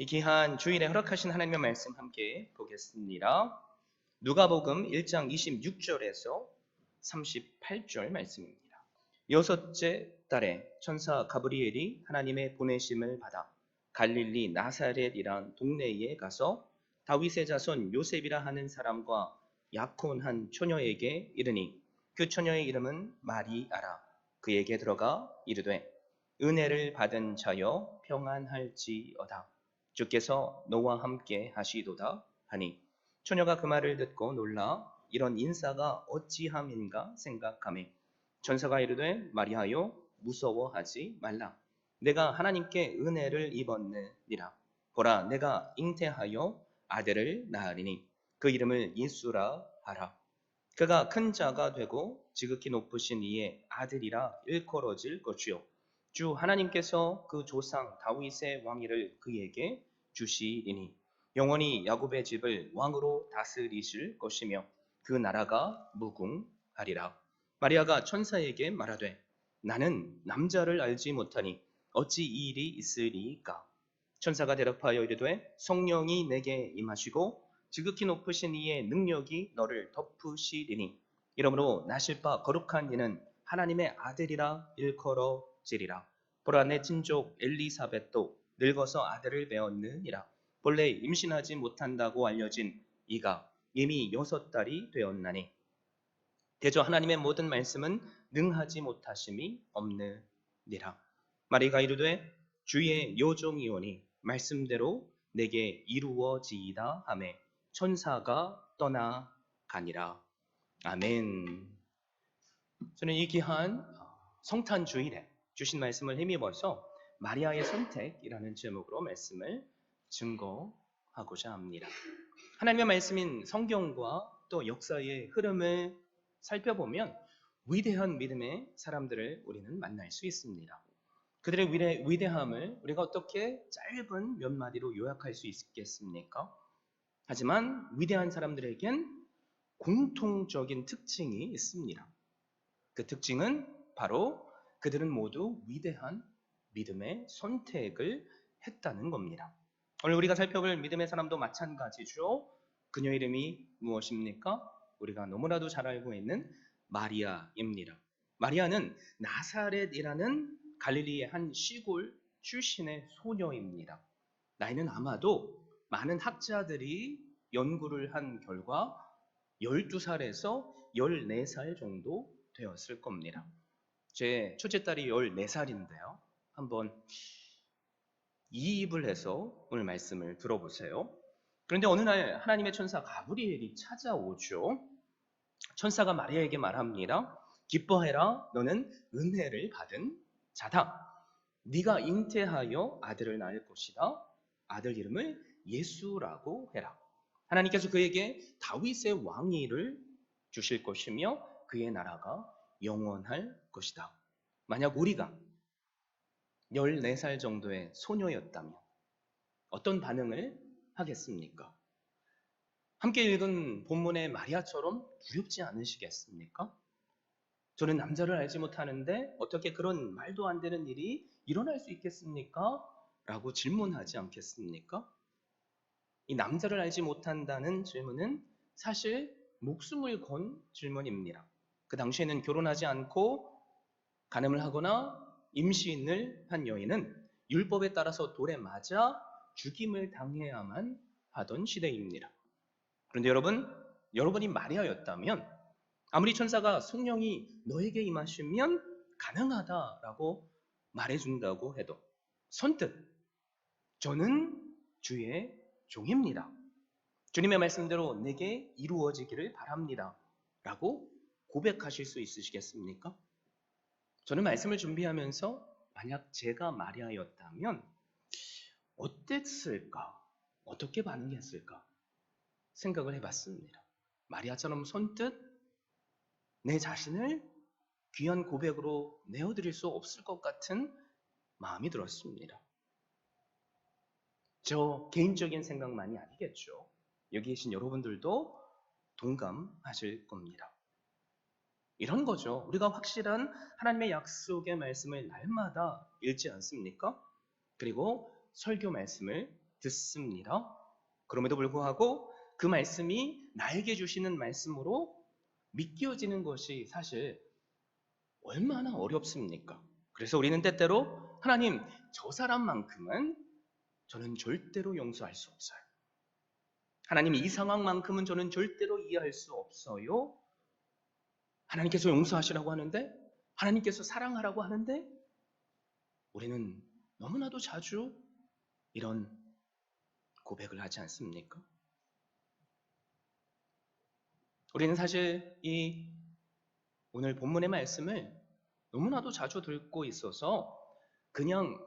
이 귀한 주일에 허락하신 하나님의 말씀 함께 보겠습니다. 누가복음 1장 26절에서 38절 말씀입니다. 여섯째 달에 천사 가브리엘이 하나님의 보내심을 받아 갈릴리 나사렛이란 동네에 가서 다윗의 자손 요셉이라 하는 사람과 약혼한 처녀에게 이르니 그 처녀의 이름은 마리아라. 그에게 들어가 이르되 은혜를 받은 자여 평안할지어다. 주께서 너와 함께 하시도다 하니 처녀가 그 말을 듣고 놀라 이런 인사가 어찌함인가 생각하매 천사가 이르되 마리아여 무서워하지 말라. 내가 하나님께 은혜를 입었느니라. 보라 내가 잉태하여 아들을 낳으리니 그 이름을 예수라 하라. 그가 큰 자가 되고 지극히 높으신 이의 아들이라 일컬어질 것이요 주 하나님께서 그 조상 다윗의 왕위를 그에게 주시리니 영원히 야곱의 집을 왕으로 다스리실 것이며 그 나라가 무궁하리라. 마리아가 천사에게 말하되 나는 남자를 알지 못하니 어찌 이 일이 있으리까? 천사가 대답하여 이르되 성령이 내게 임하시고 지극히 높으신 이의 능력이 너를 덮으시리니 이러므로 나실 바 거룩한 이는 하나님의 아들이라 일컬어지리라. 보라 내 친족 엘리사벳도 늙어서 아들을 배었느니라. 본래 임신하지 못한다고 알려진 이가 이미 6달이 되었나니 대저 하나님의 모든 말씀은 능하지 못하심이 없느니라. 마리가 이르되 주의 요종이오니 말씀대로 내게 이루어지이다 하매 천사가 떠나가니라. 아멘. 저는 이 귀한 성탄 주일에 주신 말씀을 힘입어서 마리아의 선택이라는 제목으로 말씀을 증거하고자 합니다. 하나님의 말씀인 성경과 또 역사의 흐름을 살펴보면 위대한 믿음의 사람들을 우리는 만날 수 있습니다. 그들의 위대함을 우리가 어떻게 짧은 몇 마디로 요약할 수 있겠습니까? 하지만 위대한 사람들에겐 공통적인 특징이 있습니다. 그 특징은 바로 그들은 모두 위대한 믿음의 선택을 했다는 겁니다. 오늘 우리가 살펴볼 믿음의 사람도 마찬가지죠. 그녀 이름이 무엇입니까? 우리가 너무나도 잘 알고 있는 마리아입니다. 마리아는 나사렛이라는 갈릴리의 한 시골 출신의 소녀입니다. 나이는 아마도 많은 학자들이 연구를 한 결과 12살에서 14살 정도 되었을 겁니다. 제 첫째 딸이 14살인데요. 한번 이입을 해서 오늘 말씀을 들어보세요. 그런데 어느 날 하나님의 천사 가브리엘이 찾아오죠. 천사가 마리아에게 말합니다. 기뻐해라, 너는 은혜를 받은 자다. 네가 잉태하여 아들을 낳을 것이다. 아들 이름을 예수라고 해라. 하나님께서 그에게 다윗의 왕위를 주실 것이며 그의 나라가 영원할 것이다. 만약 우리가 14살 정도의 소녀였다면 어떤 반응을 하겠습니까? 함께 읽은 본문의 마리아처럼 두렵지 않으시겠습니까? 저는 남자를 알지 못하는데 어떻게 그런 말도 안 되는 일이 일어날 수 있겠습니까? 라고 질문하지 않겠습니까? 이 남자를 알지 못한다는 질문은 사실 목숨을 건 질문입니다. 그 당시에는 결혼하지 않고 간음을 하거나 임신을 한 여인은 율법에 따라서 돌에 맞아 죽임을 당해야만 하던 시대입니다. 그런데 여러분이 마리아였다면 아무리 천사가 성령이 너에게 임하시면 가능하다라고 말해준다고 해도 선뜻 저는 주의 종입니다. 주님의 말씀대로 내게 이루어지기를 바랍니다. 라고 고백하실 수 있으시겠습니까? 저는 말씀을 준비하면서 만약 제가 마리아였다면 어땠을까? 어떻게 반응했을까? 생각을 해봤습니다. 마리아처럼 선뜻 내 자신을 귀한 고백으로 내어드릴 수 없을 것 같은 마음이 들었습니다. 저 개인적인 생각만이 아니겠죠. 여기 계신 여러분들도 동감하실 겁니다. 이런 거죠. 우리가 확실한 하나님의 약속의 말씀을 날마다 읽지 않습니까? 그리고 설교 말씀을 듣습니다. 그럼에도 불구하고 그 말씀이 나에게 주시는 말씀으로 믿겨지는 것이 사실 얼마나 어렵습니까? 그래서 우리는 때때로 하나님, 저 사람만큼은 저는 절대로 용서할 수 없어요. 하나님, 이 상황만큼은 저는 절대로 이해할 수 없어요. 하나님께서 용서하시라고 하는데, 하나님께서 사랑하라고 하는데, 우리는 너무나도 자주 이런 고백을 하지 않습니까? 우리는 사실 이 오늘 본문의 말씀을 너무나도 자주 듣고 있어서 그냥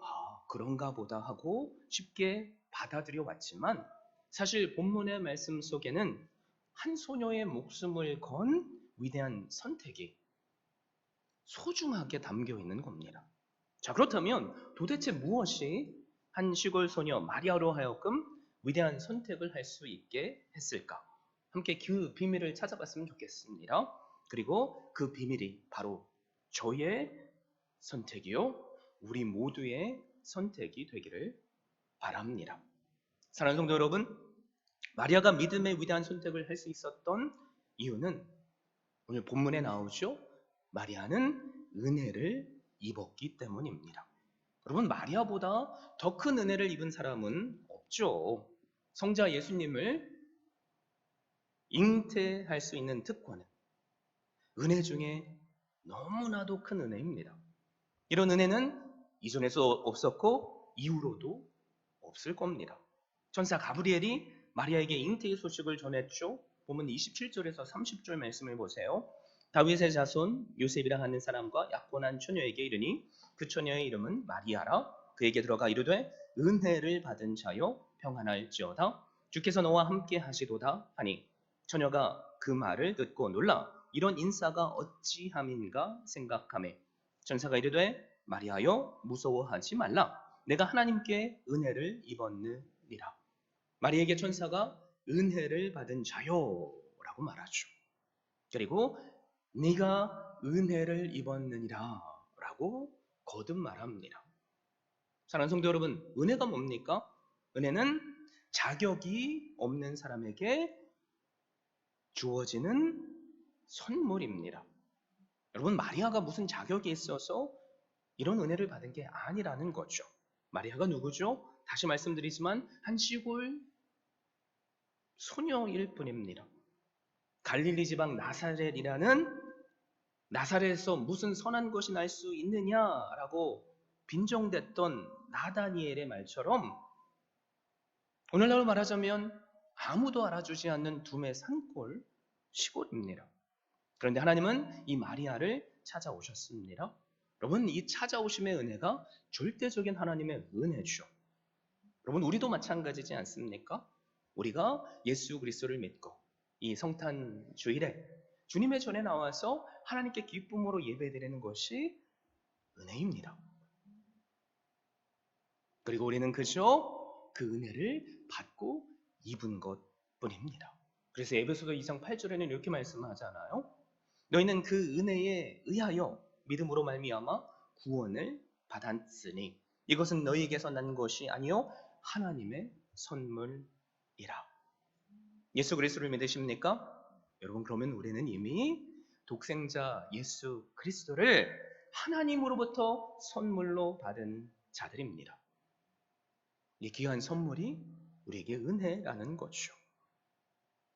그런가 보다 하고 쉽게 받아들여 왔지만, 사실 본문의 말씀 속에는 한 소녀의 목숨을 건 위대한 선택이 소중하게 담겨 있는 겁니다. 자, 그렇다면 도대체 무엇이 한 시골 소녀 마리아로 하여금 위대한 선택을 할 수 있게 했을까? 함께 그 비밀을 찾아봤으면 좋겠습니다. 그리고 그 비밀이 바로 저의 선택이요, 우리 모두의 선택이 되기를 바랍니다. 사랑하는 성도 여러분, 마리아가 믿음의 위대한 선택을 할 수 있었던 이유는 오늘 본문에 나오죠. 마리아는 은혜를 입었기 때문입니다. 여러분, 마리아보다 더 큰 은혜를 입은 사람은 없죠. 성자 예수님을 잉태할 수 있는 특권은 은혜 중에 너무나도 큰 은혜입니다. 이런 은혜는 이전에도 없었고 이후로도 없을 겁니다. 천사 가브리엘이 마리아에게 잉태의 소식을 전했죠. 보면 27절에서 30절 말씀을 보세요. 다윗의 자손 요셉이라 하는 사람과 약혼한 처녀에게 이르니 그 처녀의 이름은 마리아라. 그에게 들어가 이르되 은혜를 받은 자여 평안할지어다. 주께서 너와 함께 하시도다 하니 처녀가 그 말을 듣고 놀라 이런 인사가 어찌함인가 생각하매 천사가 이르되 마리아여 무서워하지 말라. 내가 하나님께 은혜를 입었느니라. 마리아에게 천사가 은혜를 받은 자요라고 말하죠. 그리고 네가 은혜를 입었느니라 라고 거듭 말합니다. 사랑하는 성도 여러분, 은혜가 뭡니까? 은혜는 자격이 없는 사람에게 주어지는 선물입니다. 여러분, 마리아가 무슨 자격이 있어서 이런 은혜를 받은 게 아니라는 거죠. 마리아가 누구죠? 다시 말씀드리지만 한 시골 소녀일 뿐입니다. 갈릴리 지방 나사렛에서 무슨 선한 것이 날 수 있느냐라고 빈정댔던 나다니엘의 말처럼 오늘날로 말하자면 아무도 알아주지 않는 두메 산골 시골입니다. 그런데 하나님은 이 마리아를 찾아오셨습니다. 여러분, 이 찾아오심의 은혜가 절대적인 하나님의 은혜죠. 여러분, 우리도 마찬가지지 않습니까? 우리가 예수 그리스도를 믿고 이 성탄 주일에 주님의 전에 나와서 하나님께 기쁨으로 예배드리는 것이 은혜입니다. 그리고 우리는 그저 그 은혜를 받고 입은 것뿐입니다. 그래서 에베소서 2장 8절에는 이렇게 말씀하잖아요. 너희는 그 은혜에 의하여 믿음으로 말미암아 구원을 받았으니 이것은 너희에게서 난 것이 아니요 하나님의 선물이라. 예수 그리스도를 믿으십니까? 여러분, 그러면 우리는 이미 독생자 예수 그리스도를 하나님으로부터 선물로 받은 자들입니다. 이 귀한 선물이 우리에게 은혜라는 거죠.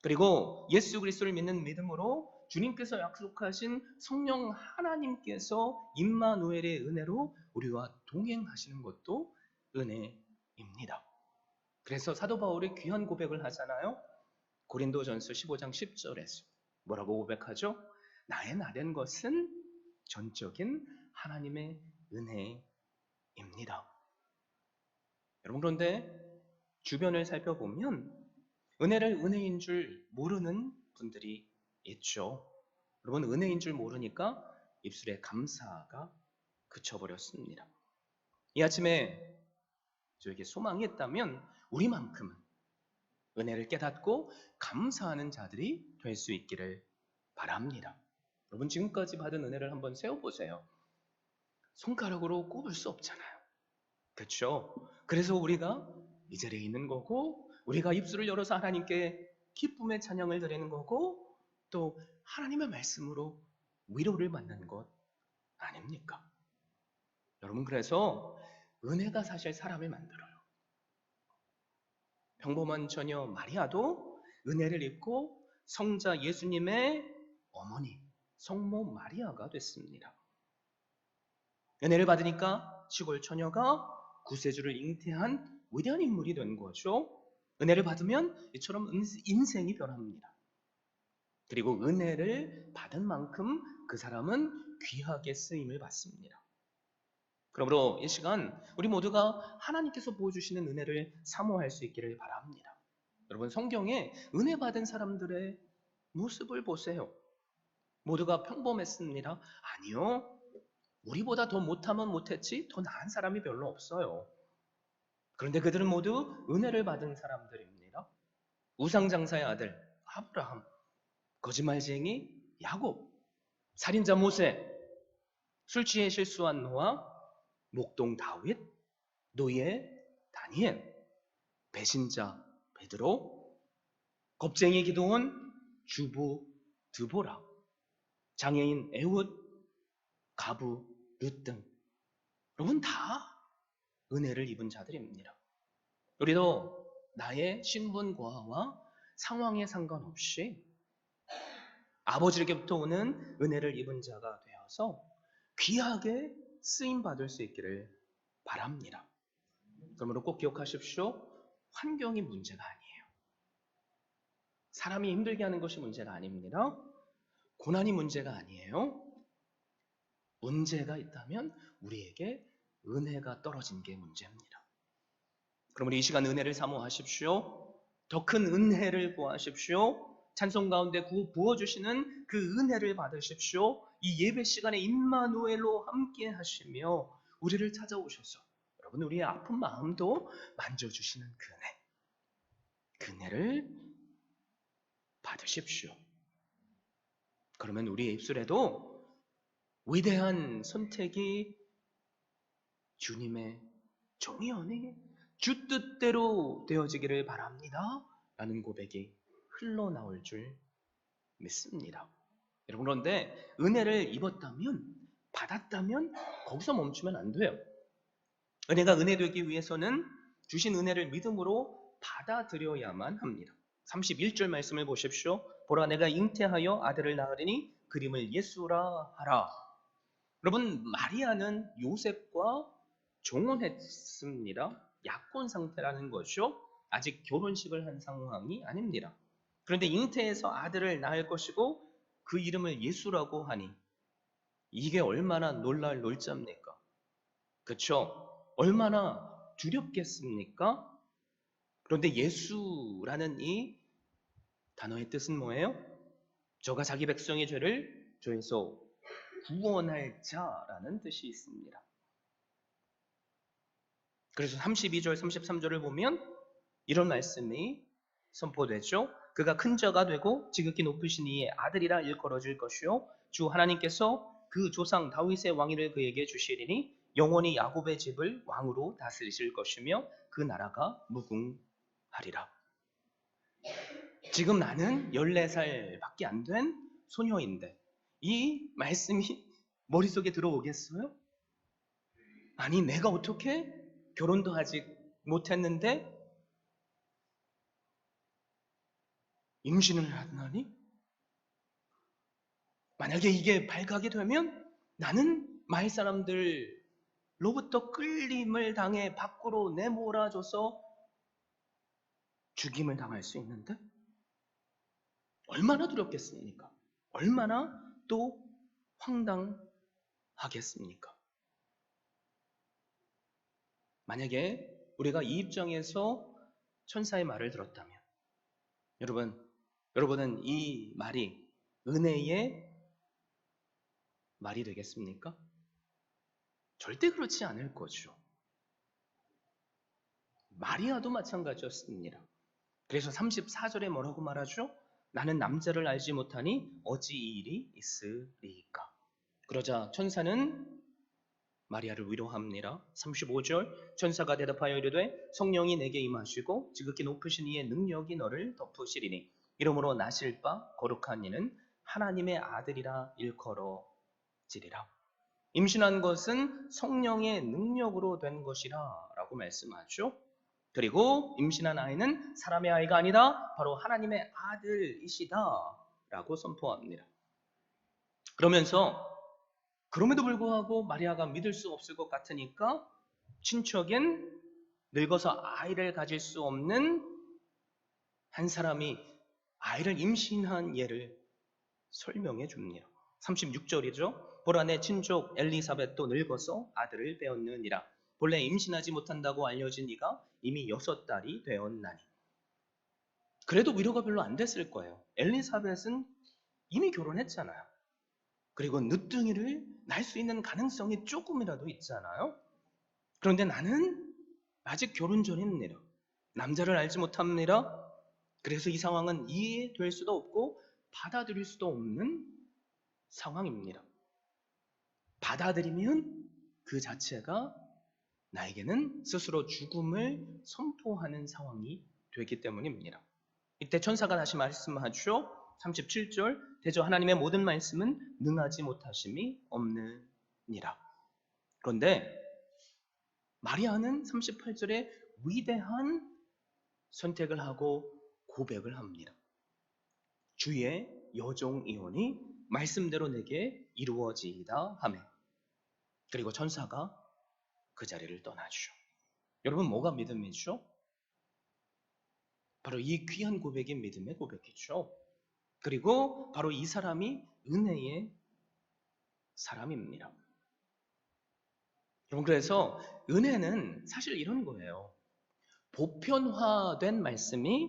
그리고 예수 그리스도를 믿는 믿음으로 주님께서 약속하신 성령 하나님께서 임마누엘의 은혜로 우리와 동행하시는 것도 은혜입니다. 그래서 사도 바울이 귀한 고백을 하잖아요. 고린도전서 15장 10절에서 뭐라고 고백하죠? 나의 나된 것은 전적인 하나님의 은혜입니다. 여러분, 그런데 주변을 살펴보면 은혜를 은혜인 줄 모르는 분들이 있죠. 여러분, 은혜인 줄 모르니까 입술에 감사가 그쳐버렸습니다. 이 아침에 저에게 소망이 있다면 우리만큼은 은혜를 깨닫고 감사하는 자들이 될 수 있기를 바랍니다. 여러분, 지금까지 받은 은혜를 한번 세어보세요. 손가락으로 꼽을 수 없잖아요. 그렇죠? 그래서 우리가 이 자리에 있는 거고, 우리가 입술을 열어서 하나님께 기쁨의 찬양을 드리는 거고, 또 하나님의 말씀으로 위로를 받는 것 아닙니까? 여러분, 그래서 은혜가 사실 사람을 만들어요. 평범한 처녀 마리아도 은혜를 입고 성자 예수님의 어머니, 성모 마리아가 됐습니다. 은혜를 받으니까 시골 처녀가 구세주를 잉태한 위대한 인물이 된 거죠. 은혜를 받으면 이처럼 인생이 변합니다. 그리고 은혜를 받은 만큼 그 사람은 귀하게 쓰임을 받습니다. 그러므로 이 시간 우리 모두가 하나님께서 보여주시는 은혜를 사모할 수 있기를 바랍니다. 여러분, 성경에 은혜 받은 사람들의 모습을 보세요. 모두가 평범했습니다. 아니요. 우리보다 더 못하면 못했지 더 나은 사람이 별로 없어요. 그런데 그들은 모두 은혜를 받은 사람들입니다. 우상장사의 아들 아브라함, 거짓말쟁이 야곱, 살인자 모세, 술 취해 실수한 노아, 목동 다윗, 노예 다니엘, 배신자 베드로, 겁쟁이 기도원, 주부 드보라, 장애인 에훗, 가부 룻 등, 여러분 다 은혜를 입은 자들입니다. 우리도 나의 신분 고하와 상황에 상관없이 아버지에게부터 오는 은혜를 입은 자가 되어서 귀하게 쓰임받을 수 있기를 바랍니다. 그러므로 꼭 기억하십시오. 환경이 문제가 아니에요. 사람이 힘들게 하는 것이 문제가 아닙니다. 고난이 문제가 아니에요. 문제가 있다면 우리에게 은혜가 떨어진 게 문제입니다. 그러므로 이 시간 은혜를 사모하십시오. 더 큰 은혜를 구하십시오. 찬송 가운데 부어주시는 그 은혜를 받으십시오. 이 예배 시간에 임마누엘로 함께 하시며 우리를 찾아오셔서 여러분 우리의 아픈 마음도 만져주시는 그 은혜, 그 은혜를 받으십시오. 그러면 우리의 입술에도 위대한 선택이 주님의 종이오니 주 뜻대로 되어지기를 바랍니다 라는 고백이 흘러나올 줄 믿습니다. 여러분, 그런데 은혜를 입었다면, 받았다면 거기서 멈추면 안 돼요. 은혜가 은혜 되기 위해서는 주신 은혜를 믿음으로 받아들여야만 합니다. 31절 말씀을 보십시오. 보라, 내가 잉태하여 아들을 낳으리니 그림을 예수라 하라. 여러분, 마리아는 요셉과 종혼했습니다. 약혼 상태라는 것이죠. 아직 결혼식을 한 상황이 아닙니다. 그런데 잉태해서 아들을 낳을 것이고 그 이름을 예수라고 하니 이게 얼마나 놀랄 놀자입니까? 그렇죠? 얼마나 두렵겠습니까? 그런데 예수라는 이 단어의 뜻은 뭐예요? 저가 자기 백성의 죄를 죄에서 구원할 자라는 뜻이 있습니다. 그래서 32절, 33절을 보면 이런 말씀이 선포되죠. 그가 큰 자가 되고 지극히 높으신 이의 아들이라 일컬어질 것이요 주 하나님께서 그 조상 다윗의 왕위를 그에게 주시리니 영원히 야곱의 집을 왕으로 다스리실 것이며 그 나라가 무궁하리라. 지금 나는 14살밖에 안 된 소녀인데 이 말씀이 머릿속에 들어오겠어요? 아니, 내가 어떻게 결혼도 아직 못했는데 임신을 하다니? 만약에 이게 발각이 되면 나는 마을 사람들로부터 끌림을 당해 밖으로 내몰아줘서 죽임을 당할 수 있는데 얼마나 두렵겠습니까? 얼마나 또 황당하겠습니까? 만약에 우리가 이 입장에서 천사의 말을 들었다면 여러분은 이 말이 은혜의 말이 되겠습니까? 절대 그렇지 않을 거죠. 마리아도 마찬가지였습니다. 그래서 34절에 뭐라고 말하죠? 나는 남자를 알지 못하니 어찌 이 일이 있으리까? 그러자 천사는 마리아를 위로합니다. 35절 천사가 대답하여 이르되 성령이 내게 임하시고 지극히 높으신 이의 능력이 너를 덮으시리니 이러므로 나실 바 거룩한 이는 하나님의 아들이라 일컬어지리라. 임신한 것은 성령의 능력으로 된 것이라 라고 말씀하죠. 그리고 임신한 아이는 사람의 아이가 아니다, 바로 하나님의 아들이시다 라고 선포합니다. 그러면서 그럼에도 불구하고 마리아가 믿을 수 없을 것 같으니까 친척인 늙어서 아이를 가질 수 없는 한 사람이 아이를 임신한 예를 설명해 줍니다. 36절이죠. 보라 내 친족 엘리사벳도 늙어서 아들을 배었느니라. 본래 임신하지 못한다고 알려진 이가 이미 6달이 되었나니. 그래도 위로가 별로 안 됐을 거예요. 엘리사벳은 이미 결혼했잖아요. 그리고 늦둥이를 날 수 있는 가능성이 조금이라도 있잖아요. 그런데 나는 아직 결혼 전입니다. 남자를 알지 못합니다. 그래서 이 상황은 이해될 수도 없고 받아들일 수도 없는 상황입니다. 받아들이면 그 자체가 나에게는 스스로 죽음을 선포하는 상황이 되기 때문입니다. 이때 천사가 다시 말씀하죠. 37절 대저 하나님의 모든 말씀은 능하지 못하심이 없느니라. 그런데 마리아는 38절에 위대한 선택을 하고 고백을 합니다. 주의 여종이오니 말씀대로 내게 이루어지이다 하매. 그리고 천사가 그 자리를 떠나죠. 여러분 뭐가 믿음이죠? 바로 이 귀한 고백이 믿음의 고백이죠. 그리고 바로 이 사람이 은혜의 사람입니다. 여러분 그래서 은혜는 사실 이런 거예요. 보편화된 말씀이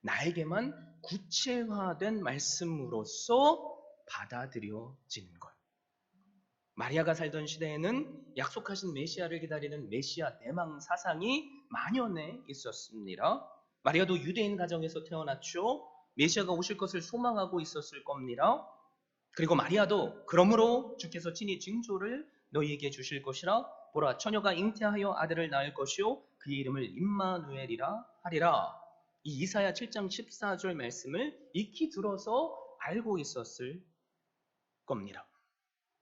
나에게만 구체화된 말씀으로서 받아들여지는 것. 마리아가 살던 시대에는 약속하신 메시아를 기다리는 메시아 대망 사상이 만연해 있었습니다. 마리아도 유대인 가정에서 태어났죠. 메시아가 오실 것을 소망하고 있었을 겁니다. 그리고 마리아도 그러므로 주께서 친히 징조를 너희에게 주실 것이라 보라 처녀가 잉태하여 아들을 낳을 것이요 그 이름을 임마누엘이라 하리라. 이 이사야 7장 14절 말씀을 익히 들어서 알고 있었을 겁니다.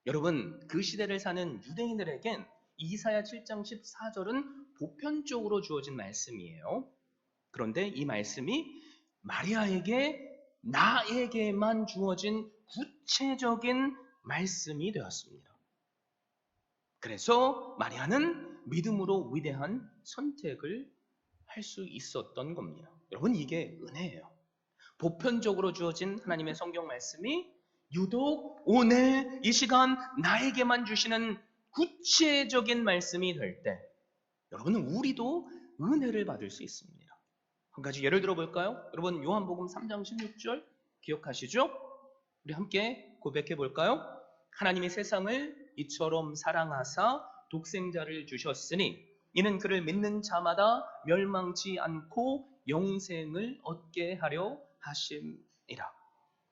여러분 그 시대를 사는 유대인들에겐 이사야 7장 14절은 보편적으로 주어진 말씀이에요. 그런데 이 말씀이 마리아에게 나에게만 주어진 구체적인 말씀이 되었습니다. 그래서 마리아는 믿음으로 위대한 선택을 할 수 있었던 겁니다. 여러분 이게 은혜예요. 보편적으로 주어진 하나님의 성경 말씀이 유독 오늘 이 시간 나에게만 주시는 구체적인 말씀이 될 때 여러분은 우리도 은혜를 받을 수 있습니다. 한 가지 예를 들어 볼까요? 여러분 요한복음 3장 16절 기억하시죠? 우리 함께 고백해 볼까요? 하나님이 세상을 이처럼 사랑하사 독생자를 주셨으니 이는 그를 믿는 자마다 멸망치 않고 영생을 얻게 하려 하심이라.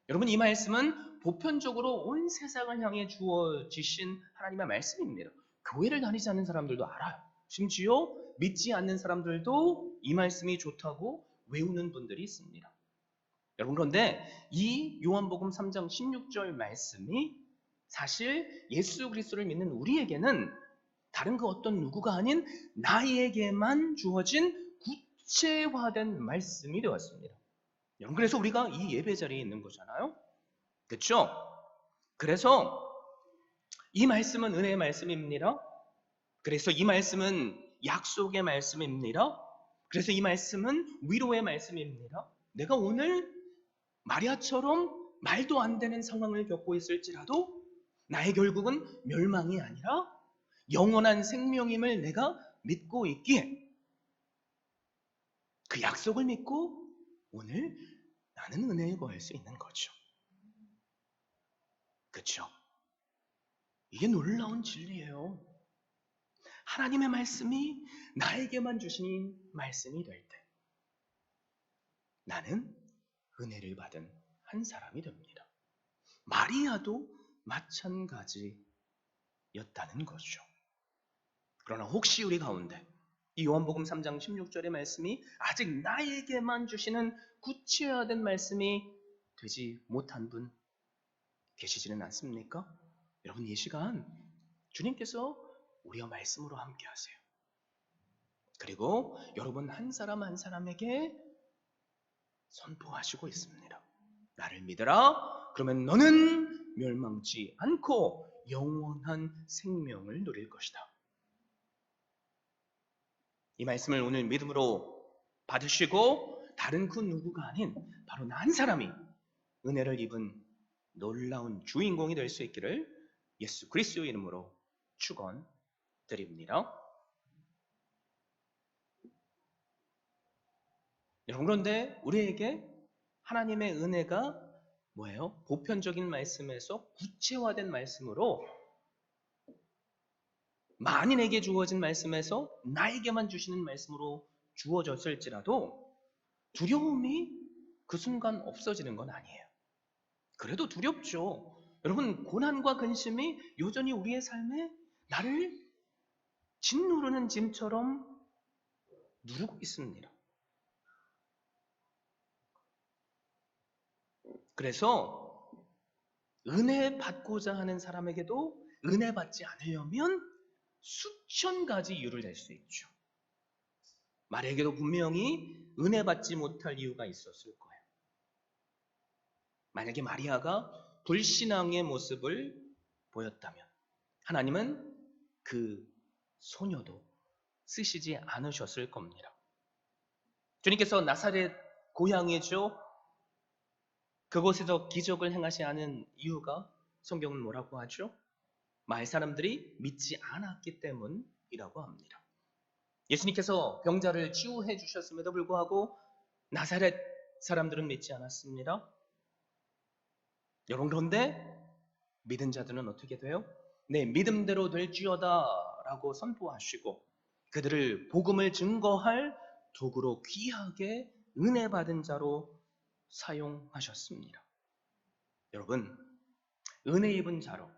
여러분 이 말씀은 보편적으로 온 세상을 향해 주어지신 하나님의 말씀입니다. 교회를 다니지 않는 사람들도 알아요. 심지어 믿지 않는 사람들도 이 말씀이 좋다고 외우는 분들이 있습니다. 여러분 그런데 이 요한복음 3장 16절 말씀이 사실 예수 그리스도를 믿는 우리에게는 다른 그 어떤 누구가 아닌 나에게만 주어진 구체화된 말씀이 되었습니다. 여러분 그래서 우리가 이 예배 자리에 있는 거잖아요. 그렇죠? 그래서 이 말씀은 은혜의 말씀입니다. 그래서 이 말씀은 약속의 말씀입니다. 그래서 이 말씀은 위로의 말씀입니다. 내가 오늘 마리아처럼 말도 안 되는 상황을 겪고 있을지라도 나의 결국은 멸망이 아니라 영원한 생명임을 내가 믿고 있기에 그 약속을 믿고 오늘 나는 은혜에 거할 수 있는 거죠. 그렇죠? 이게 놀라운 진리예요. 하나님의 말씀이 나에게만 주신 말씀이 될 때 나는 은혜를 받은 한 사람이 됩니다. 마리아도 마찬가지였다는 거죠. 그러나 혹시 우리 가운데 이 요한복음 3장 16절의 말씀이 아직 나에게만 주시는 구체화된 말씀이 되지 못한 분 계시지는 않습니까? 여러분, 이 시간 주님께서 우리와 말씀으로 함께 하세요. 그리고 여러분 한 사람 한 사람에게 선포하시고 있습니다. 나를 믿어라. 그러면 너는 멸망치 않고 영원한 생명을 누릴 것이다. 이 말씀을 오늘 믿음으로 받으시고 다른 그 누구가 아닌 바로 나 한 사람이 은혜를 입은 놀라운 주인공이 될 수 있기를 예수 그리스도의 이름으로 축원드립니다. 여러분, 그런데 우리에게 하나님의 은혜가 뭐예요? 보편적인 말씀에서 구체화된 말씀으로 만인에게 주어진 말씀에서 나에게만 주시는 말씀으로 주어졌을지라도 두려움이 그 순간 없어지는 건 아니에요. 그래도 두렵죠. 여러분, 고난과 근심이 여전히 우리의 삶에 나를 짓누르는 짐처럼 누르고 있습니다. 그래서 은혜 받고자 하는 사람에게도 은혜 받지 않으려면 수천 가지 이유를 댈 수 있죠. 마리아에게도 분명히 은혜 받지 못할 이유가 있었을 거예요. 만약에 마리아가 불신앙의 모습을 보였다면 하나님은 그 소녀도 쓰시지 않으셨을 겁니다. 주님께서 나사렛 고향이죠. 그곳에서 기적을 행하지 않은 이유가 성경은 뭐라고 하죠? 마을 사람들이 믿지 않았기 때문이라고 합니다. 예수님께서 병자를 치유해 주셨음에도 불구하고 나사렛 사람들은 믿지 않았습니다. 여러분, 그런데 믿은 자들은 어떻게 돼요? 내 믿음대로 될지어다 라고 선포하시고 그들을 복음을 증거할 도구로 귀하게 은혜 받은 자로 사용하셨습니다. 여러분, 은혜 입은 자로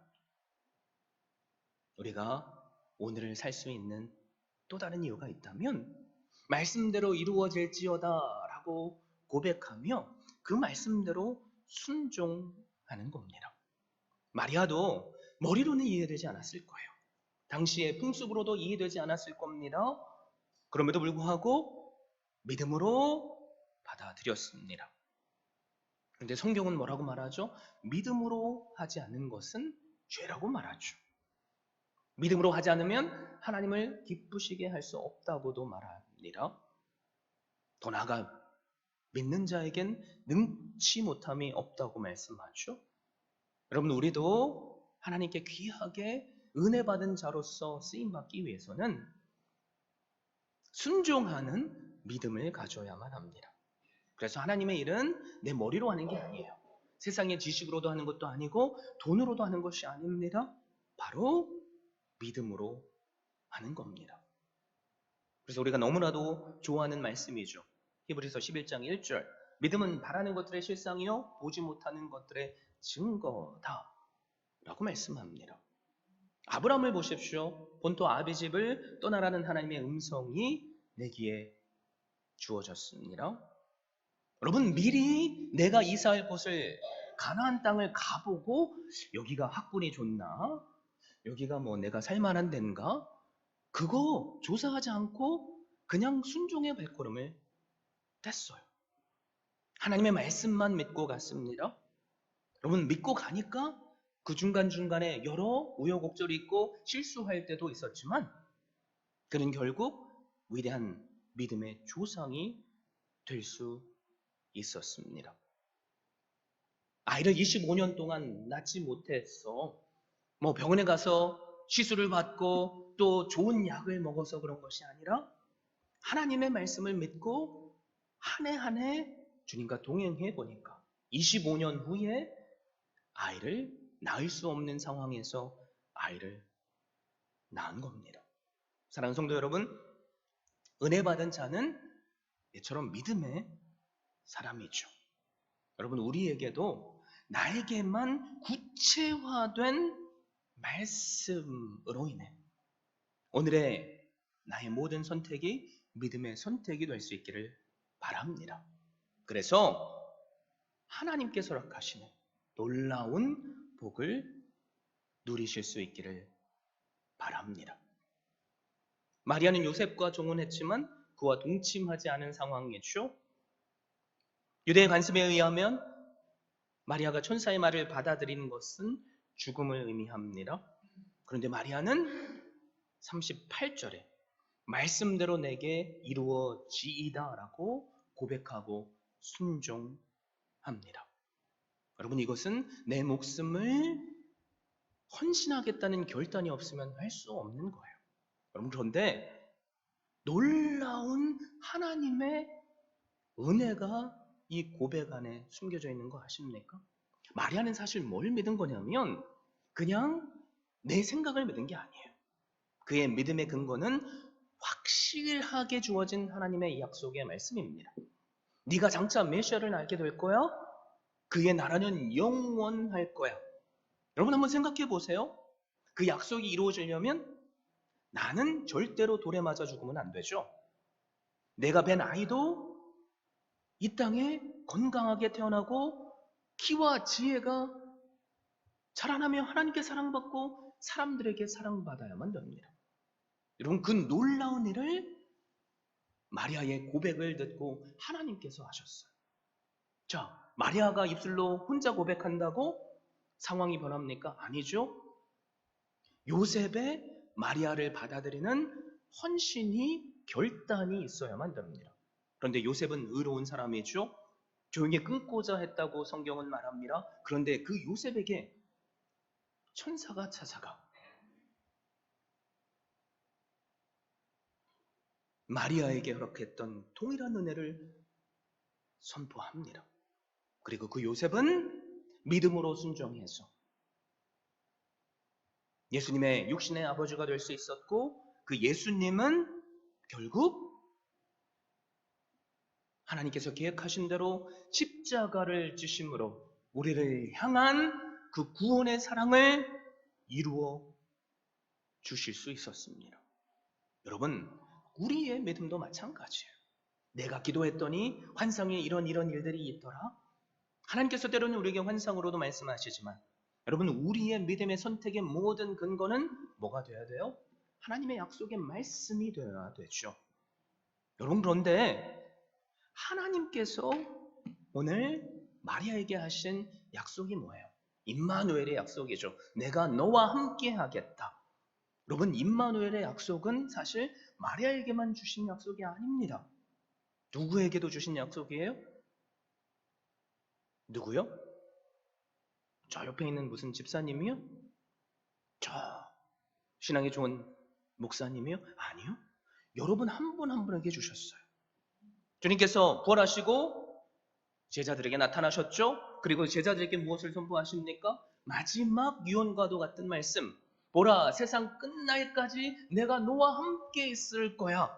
우리가 오늘을 살 수 있는 또 다른 이유가 있다면 말씀대로 이루어질지어다 라고 고백하며 그 말씀대로 순종하는 겁니다. 마리아도 머리로는 이해되지 않았을 거예요. 당시의 풍습으로도 이해되지 않았을 겁니다. 그럼에도 불구하고 믿음으로 받아들였습니다. 그런데 성경은 뭐라고 말하죠? 믿음으로 하지 않는 것은 죄라고 말하죠. 믿음으로 하지 않으면 하나님을 기쁘시게 할 수 없다고도 말합니다. 더 나아가 믿는 자에겐 능치 못함이 없다고 말씀하죠. 여러분, 우리도 하나님께 귀하게 은혜 받은 자로서 쓰임받기 위해서는 순종하는 믿음을 가져야만 합니다. 그래서 하나님의 일은 내 머리로 하는 게 아니에요. 세상의 지식으로도 하는 것도 아니고 돈으로도 하는 것이 아닙니다. 바로 믿음으로 하는 겁니다. 그래서 우리가 너무나도 좋아하는 말씀이죠. 히브리서 11장 1절. 믿음은 바라는 것들의 실상이요 보지 못하는 것들의 증거다 라고 말씀합니다. 아브라함을 보십시오. 본토 아비집을 떠나라는 하나님의 음성이 내기에 주어졌습니다. 여러분, 미리 내가 이사할 곳을 가나안 땅을 가보고 여기가 학군이 좋나? 여기가 뭐 내가 살만한 데인가? 그거 조사하지 않고 그냥 순종의 발걸음을 뗐어요. 하나님의 말씀만 믿고 갔습니다. 여러분, 믿고 가니까 그 중간중간에 여러 우여곡절이 있고 실수할 때도 있었지만 그는 결국 위대한 믿음의 조상이 될 수 있었습니다. 아이를 25년 동안 낳지 못했어. 뭐 병원에 가서 시술을 받고 또 좋은 약을 먹어서 그런 것이 아니라 하나님의 말씀을 믿고 한 해 한 해 주님과 동행해 보니까 25년 후에 아이를 낳을 수 없는 상황에서 아이를 낳은 겁니다. 사랑하는 성도 여러분, 은혜 받은 자는 이처럼 믿음의 사람이죠. 여러분, 우리에게도 나에게만 구체화된 말씀으로 인해 오늘의 나의 모든 선택이 믿음의 선택이 될 수 있기를 바랍니다. 그래서 하나님께서 허락하시는 놀라운 복을 누리실 수 있기를 바랍니다. 마리아는 요셉과 종혼했지만 그와 동침하지 않은 상황이죠. 유대의 관습에 의하면 마리아가 천사의 말을 받아들이는 것은 죽음을 의미합니다. 그런데 마리아는 38절에 말씀대로 내게 이루어지이다 라고 고백하고 순종합니다. 여러분, 이것은 내 목숨을 헌신하겠다는 결단이 없으면 할 수 없는 거예요. 여러분, 그런데 놀라운 하나님의 은혜가 이 고백 안에 숨겨져 있는 거 아십니까? 마리아는 사실 뭘 믿은 거냐면 그냥 내 생각을 믿은 게 아니에요. 그의 믿음의 근거는 확실하게 주어진 하나님의 약속의 말씀입니다. 네가 장차 메시아를 알게 될 거야. 그의 나라는 영원할 거야. 여러분 한번 생각해 보세요. 그 약속이 이루어지려면 나는 절대로 돌에 맞아 죽으면 안 되죠. 내가 뵌 아이도 이 땅에 건강하게 태어나고 키와 지혜가 자라나며 하나님께 사랑받고 사람들에게 사랑받아야만 됩니다. 여러분, 그 놀라운 일을 마리아의 고백을 듣고 하나님께서 하셨어요. 자, 마리아가 입술로 혼자 고백한다고 상황이 변합니까? 아니죠. 요셉의 마리아를 받아들이는 헌신이 결단이 있어야만 됩니다. 그런데 요셉은 의로운 사람이죠. 조용히 끊고자 했다고 성경은 말합니다. 그런데 그 요셉에게 천사가 찾아가 마리아에게 허락했던 동일한 은혜를 선포합니다. 그리고 그 요셉은 믿음으로 순종해서 예수님의 육신의 아버지가 될 수 있었고, 그 예수님은 결국 하나님께서 계획하신 대로 십자가를 지심으로 우리를 향한 그 구원의 사랑을 이루어 주실 수 있었습니다. 여러분, 우리의 믿음도 마찬가지예요. 내가 기도했더니 환상에 이런 일들이 있더라. 하나님께서 때로는 우리에게 환상으로도 말씀하시지만 여러분, 우리의 믿음의 선택의 모든 근거는 뭐가 되어야 돼요? 하나님의 약속의 말씀이 되어야 되죠. 여러분, 그런데 하나님께서 오늘 마리아에게 하신 약속이 뭐예요? 임마누엘의 약속이죠. 내가 너와 함께 하겠다. 여러분, 임마누엘의 약속은 사실 마리아에게만 주신 약속이 아닙니다. 누구에게도 주신 약속이에요? 누구요? 저 옆에 있는 무슨 집사님이요? 저 신앙이 좋은 목사님이요? 아니요. 여러분 한 분 한 분에게 주셨어요. 주님께서 부활하시고 제자들에게 나타나셨죠? 그리고 제자들에게 무엇을 선포하십니까? 마지막 유언과도 같은 말씀. 보라, 세상 끝날까지 내가 너와 함께 있을 거야.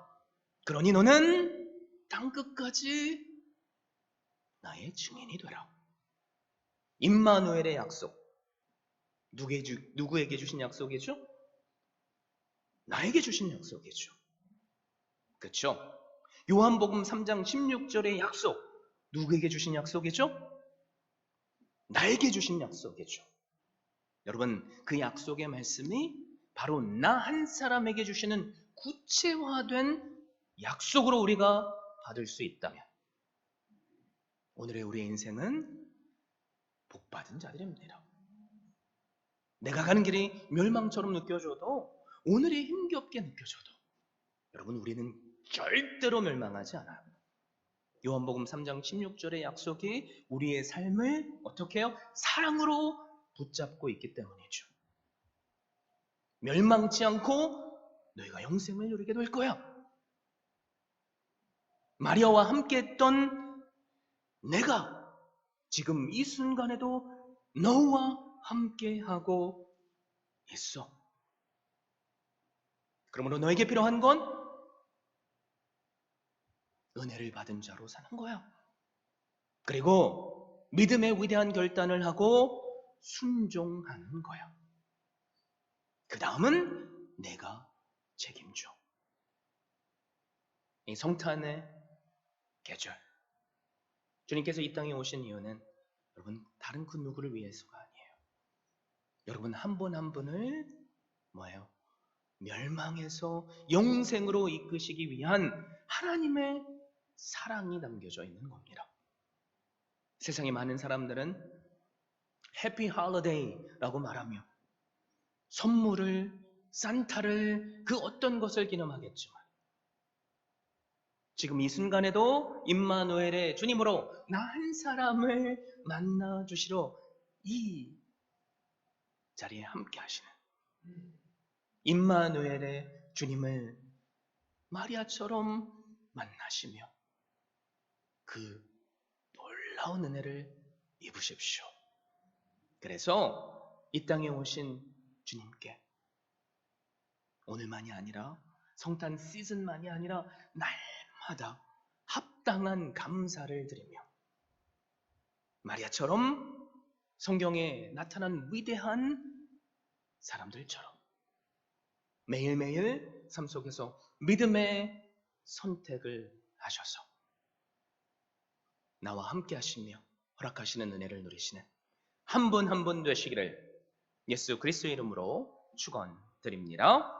그러니 너는 땅끝까지 나의 증인이 되라. 임마누엘의 약속. 누구에게 주신 약속이죠? 나에게 주신 약속이죠. 그렇죠? 요한복음 3장 16절의 약속. 누구에게 주신 약속이죠? 나에게 주신 약속이죠. 여러분, 그 약속의 말씀이 바로 나 한 사람에게 주시는 구체화된 약속으로 우리가 받을 수 있다면 오늘의 우리의 인생은 복받은 자들입니다. 내가 가는 길이 멸망처럼 느껴져도, 오늘이 힘겹게 느껴져도 여러분, 우리는 절대로 멸망하지 않아요. 요한복음 3장 16절의 약속이 우리의 삶을 어떻게 해요? 사랑으로 붙잡고 있기 때문이죠. 멸망치 않고 너희가 영생을 누리게 될 거야. 마리아와 함께 했던 내가 지금 이 순간에도 너와 함께 하고 있어. 그러므로 너에게 필요한 건 은혜를 받은 자로 사는 거야. 그리고 믿음의 위대한 결단을 하고 순종하는 거야. 그 다음은 내가 책임져. 이 성탄의 계절, 주님께서 이 땅에 오신 이유는 여러분 다른 그 누구를 위해서가 아니에요. 여러분 한 분 한 분을 뭐예요? 멸망에서 영생으로 이끄시기 위한 하나님의 사랑이 담겨져 있는 겁니다. 세상에 많은 사람들은 해피 할리데이라고 말하며 선물을, 산타를, 그 어떤 것을 기념하겠지만 지금 이 순간에도 임마누엘의 주님으로 나 한 사람을 만나 주시러 이 자리에 함께 하시는 임마누엘의 주님을 마리아처럼 만나시며 그 놀라운 은혜를 입으십시오. 그래서 이 땅에 오신 주님께 오늘만이 아니라 성탄 시즌만이 아니라 날마다 합당한 감사를 드리며 마리아처럼 성경에 나타난 위대한 사람들처럼 매일매일 삶 속에서 믿음의 선택을 하셔서 나와 함께 하시며 허락하시는 은혜를 누리시는 한 분 한 분 되시기를 예수 그리스도의 이름으로 축원드립니다.